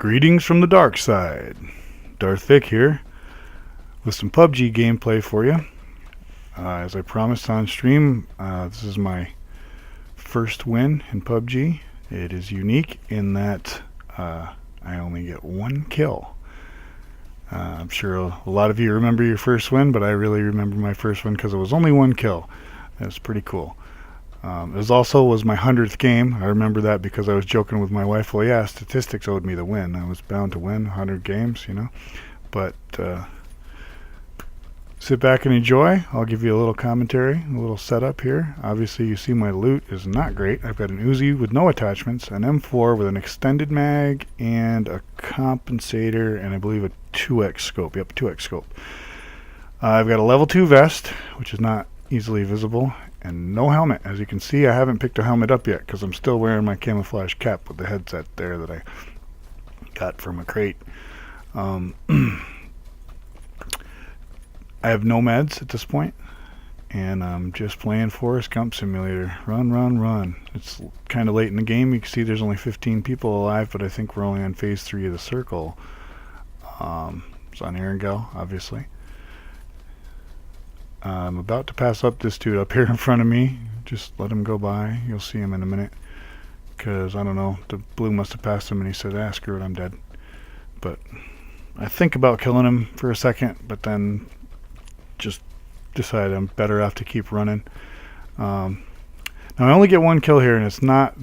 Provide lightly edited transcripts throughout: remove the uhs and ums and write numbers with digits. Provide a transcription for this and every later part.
Greetings from the dark side. Darth Vic here with some PUBG gameplay for you. As I promised on stream, this is my first win in PUBG. It is unique in that I only get one kill. I'm sure a lot of you remember your first win, but I really remember my first win because it was only one kill. That's pretty cool. It was my 100th game. I remember that because I was joking with my wife. Well, yeah, statistics owed me the win. I was bound to win 100 games, you know. But sit back and enjoy. I'll give you a little commentary, a little setup here. Obviously, you see my loot is not great. I've got an Uzi with no attachments, an M4 with an extended mag, and a compensator, and I believe a 2x scope. Yep, 2x scope. I've got a level 2 vest, which is not easily visible, and no helmet. As you can see, I haven't picked a helmet up yet because I'm still wearing my camouflage cap with the headset there that I got from a crate. I have no meds at this point, and I'm just playing Forrest Gump Simulator. Run, run, run. It's kind of late in the game. You can see there's only 15 people alive, but I think we're only on phase 3 of the circle. It's on Erangel, obviously. I'm about to pass up this dude up here in front of me. Just let him go by. You'll see him in a minute. Because, I don't know, the blue must have passed him and he said, screw it, I'm dead. But I think about killing him for a second, but then just decide I'm better off to keep running. Now, I only get one kill here, and it's not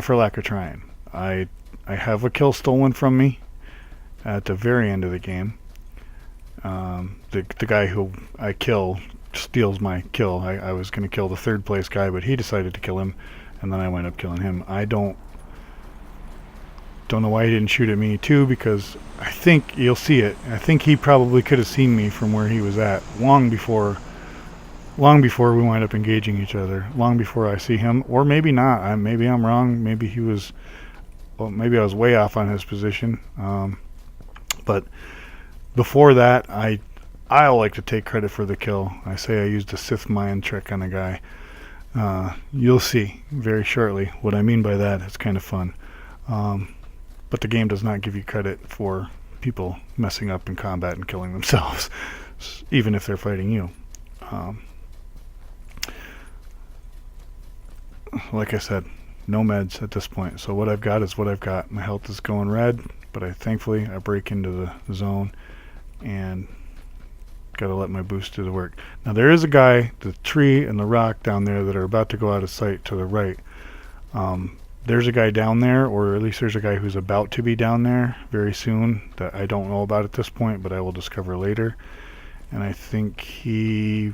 for lack of trying. I have a kill stolen from me at the very end of the game. The guy who I kill steals my kill. I was going to kill the third place guy, but he decided to kill him, and then I went up killing him. I don't know why he didn't shoot at me too, because I think you'll see it. I think he probably could have seen me from where he was at long before we wind up engaging each other, long before I see him, or maybe not. Maybe I'm wrong. Maybe maybe I was way off on his position. But before that, I like to take credit for the kill. I say I used a Sith mind trick on a guy. You'll see very shortly what I mean by that. It's kind of fun. But the game does not give you credit for people messing up in combat and killing themselves, even if they're fighting you. Like I said, no meds at this point. So what I've got is what I've got. My health is going red, but thankfully I break into the zone and gotta let my boost do the work. Now there is a guy, the tree and the rock down there that are about to go out of sight to the right. There's a guy down there, or at least there's a guy who's about to be down there very soon that I don't know about at this point, but I will discover later. And I think he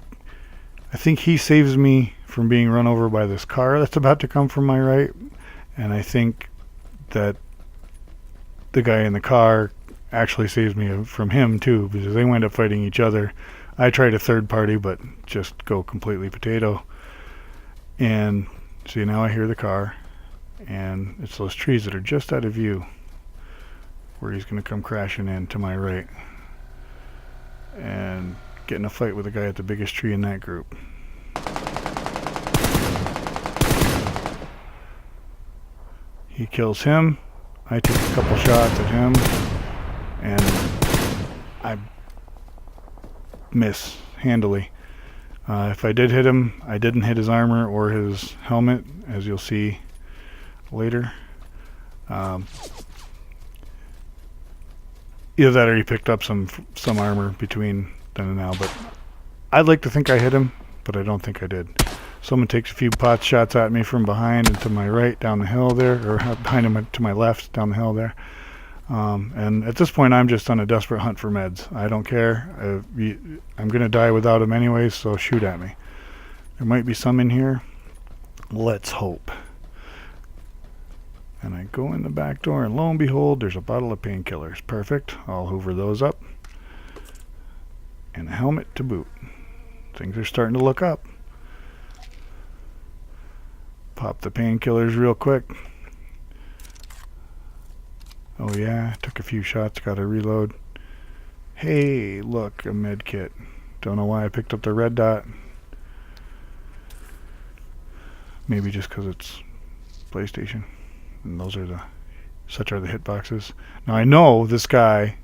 saves me from being run over by this car that's about to come from my right. And I think that the guy in the car actually saves me from him too, because they wind up fighting each other. I tried a third party, but just go completely potato. And see, now I hear the car, and it's those trees that are just out of view where he's going to come crashing in to my right and get in a fight with the guy at the biggest tree in that group. He kills him. I take a couple shots at him, and I miss handily. If I did hit him, I didn't hit his armor or his helmet, as you'll see later. Either that or he picked up some armor between then and now, but I'd like to think I hit him, but I don't think I did. Someone takes a few pot shots at me from behind and to my right down the hill there, or behind him to my left down the hill there. And at this point, I'm just on a desperate hunt for meds. I don't care. I'm going to die without them anyways, so shoot at me. There might be some in here. Let's hope. And I go in the back door, and lo and behold, there's a bottle of painkillers. Perfect. I'll hoover those up. And a helmet to boot. Things are starting to look up. Pop the painkillers real quick. Oh yeah, took a few shots, gotta reload. Hey, look, a med kit. Don't know why I picked up the red dot. Maybe just because it's PlayStation. And those are the Such are the hitboxes. Now I know this guy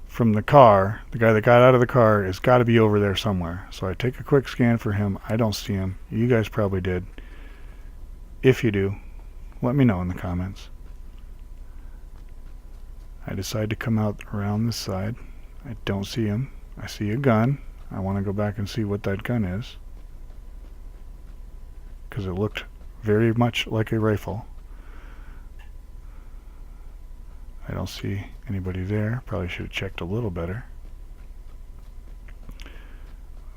from the car, the guy that got out of the car, has got to be over there somewhere. So I take a quick scan for him. I don't see him. You guys probably did. If you do, let me know in the comments. I decide to come out around this side. I don't see him. I see a gun. I want to go back and see what that gun is, because it looked very much like a rifle. I don't see anybody there. Probably should have checked a little better. I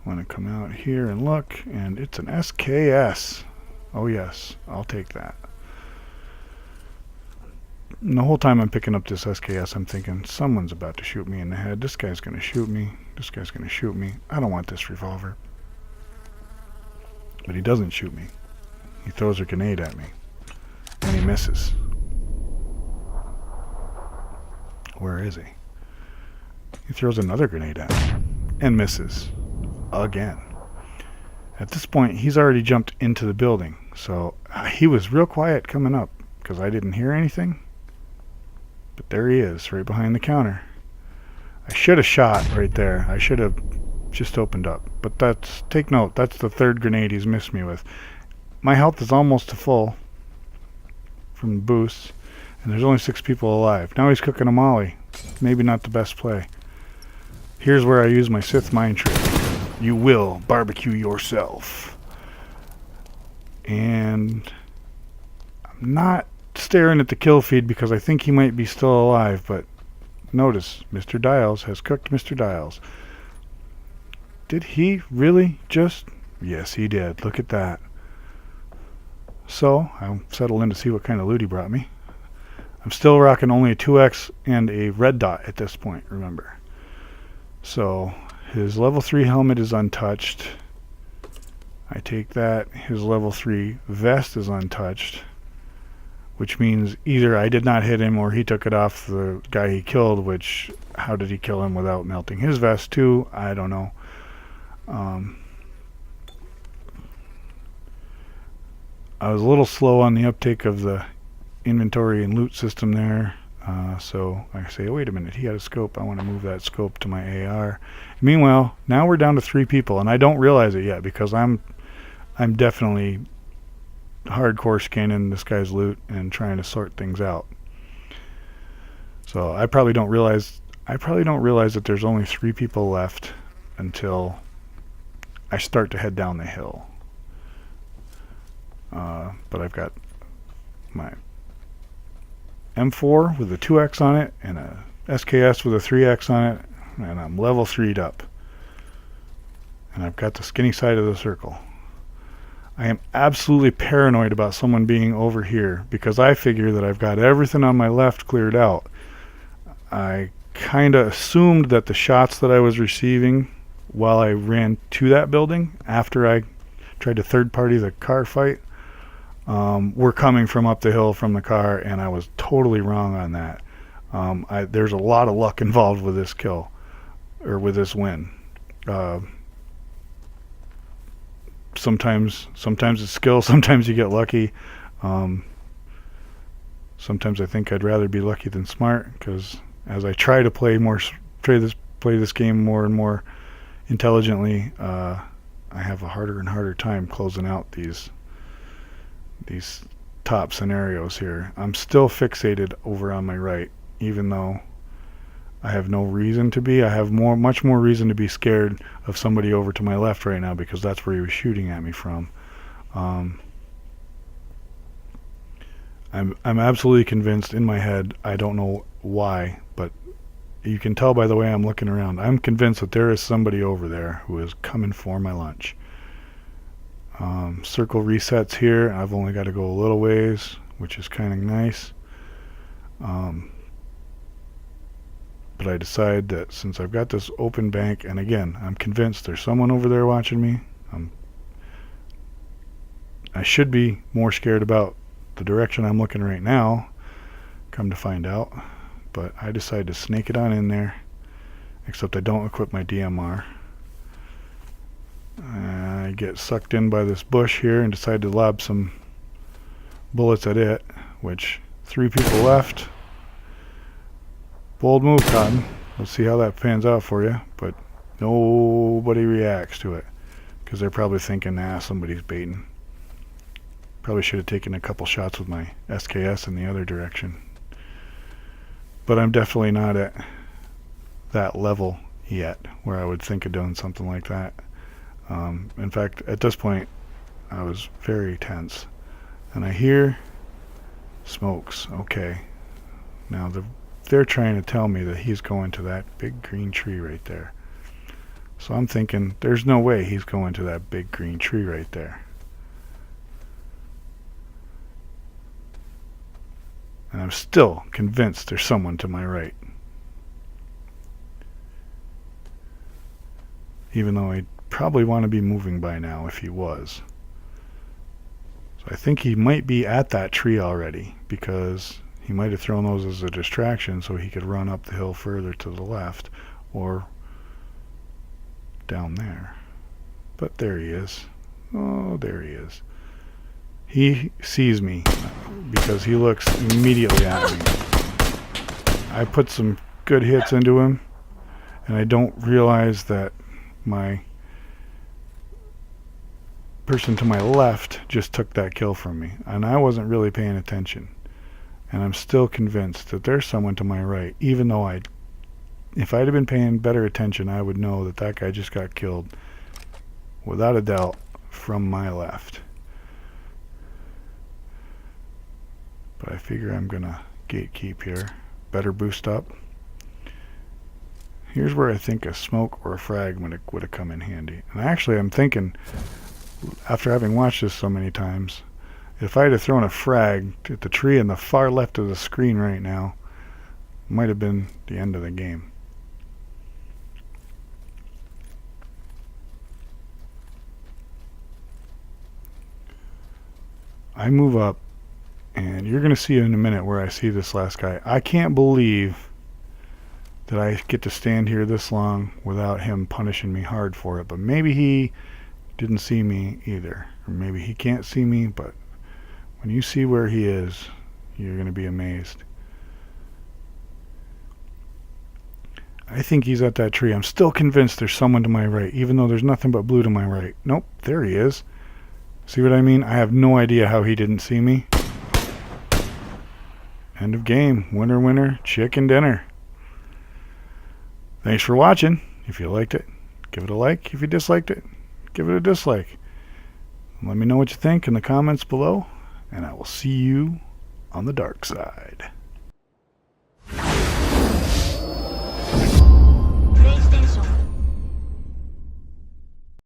want to come out here and look, and it's an SKS. Oh yes, I'll take that. And the whole time I'm picking up this SKS, I'm thinking, someone's about to shoot me in the head. This guy's going to shoot me. This guy's going to shoot me. I don't want this revolver. But he doesn't shoot me. He throws a grenade at me. And he misses. Where is he? He throws another grenade at me. And misses. Again. At this point, he's already jumped into the building. So he was real quiet coming up, because I didn't hear anything. But there he is, right behind the counter. I should have shot right there. I should have just opened up. But that's, take note, that's the third grenade he's missed me with. My health is almost to full from the boosts, and there's only 6 people alive. Now he's cooking a molly. Maybe not the best play. Here's where I use my Sith mind trick. You will barbecue yourself. And I'm not staring at the kill feed because I think he might be still alive, but notice Mr. Dials has cooked Mr. Dials. Did he really just? Yes, he did. Look at that. So I'll settle in to see what kind of loot he brought me. I'm still rocking only a 2X and a red dot at this point, remember. So his level 3 helmet is untouched. I take that. His level 3 vest is untouched, which means either I did not hit him or he took it off the guy he killed, which, how did he kill him without melting his vest too? I don't know. I was a little slow on the uptake of the inventory and loot system there, so I say, oh, wait a minute, he had a scope. I want to move that scope to my AR. Meanwhile, now we're down to 3 people, and I don't realize it yet because I'm definitely hardcore scanning this guy's loot and trying to sort things out. So I probably don't realize that there's only 3 people left until I start to head down the hill. But I've got my M4 with a 2X on it and a SKS with a 3X on it, and I'm level 3'd up. And I've got the skinny side of the circle. I am absolutely paranoid about someone being over here because I figure that I've got everything on my left cleared out. I kind of assumed that the shots that I was receiving while I ran to that building after I tried to third party the car fight were coming from up the hill from the car, and I was totally wrong on that. There's a lot of luck involved with this kill, or with this win. Sometimes it's skill, sometimes you get lucky. Sometimes I think I'd rather be lucky than smart, because as I try to play this game more and more intelligently, I have a harder and harder time closing out these top scenarios here. I'm still fixated over on my right, even though I have no reason to be. I have much more reason to be scared of somebody over to my left right now, because that's where he was shooting at me from. I'm absolutely convinced in my head, I don't know why, but you can tell by the way I'm looking around, I'm convinced that there is somebody over there who is coming for my lunch. Circle resets here. I've only got to go a little ways, which is kind of nice. But I decide that since I've got this open bank, and again, I'm convinced there's someone over there watching me, I should be more scared about the direction I'm looking right now, come to find out. But I decide to snake it on in there, except I don't equip my DMR. I get sucked in by this bush here and decide to lob some bullets at it, which 3 people left. Bold move, Cotton. Let's see how that pans out for you. But nobody reacts to it because they're probably thinking, nah, somebody's baiting. Probably should have taken a couple shots with my SKS in the other direction. But I'm definitely not at that level yet where I would think of doing something like that. In fact, at this point, I was very tense. And I hear smokes. Okay. Now they're trying to tell me that he's going to that big green tree right there. So I'm thinking, there's no way he's going to that big green tree right there. And I'm still convinced there's someone to my right. Even though I'd probably want to be moving by now if he was. So I think he might be at that tree already, because he might have thrown those as a distraction so he could run up the hill further to the left, or down there. But there he is. Oh, there he is. He sees me because he looks immediately at me. I put some good hits into him, and I don't realize that my person to my left just took that kill from me, and I wasn't really paying attention. And I'm still convinced that there's someone to my right, even though if I'd have been paying better attention, I would know that that guy just got killed without a doubt from my left. But I figure I'm gonna gatekeep here. Better boost up. Here's where I think a smoke or a frag would have come in handy. And actually I'm thinking, after having watched this so many times, if I had have thrown a frag at the tree in the far left of the screen right now, it might have been the end of the game. I move up, and you're going to see in a minute where I see this last guy. I can't believe that I get to stand here this long without him punishing me hard for it. But maybe he didn't see me either. Or maybe he can't see me, but when you see where he is, you're going to be amazed. I think he's at that tree. I'm still convinced there's someone to my right, even though there's nothing but blue to my right. Nope, there he is. See what I mean? I have no idea how he didn't see me. End of game. Winner, winner, chicken dinner. Thanks for watching. If you liked it, give it a like. If you disliked it, give it a dislike. Let me know what you think in the comments below, and I will see you on the dark side.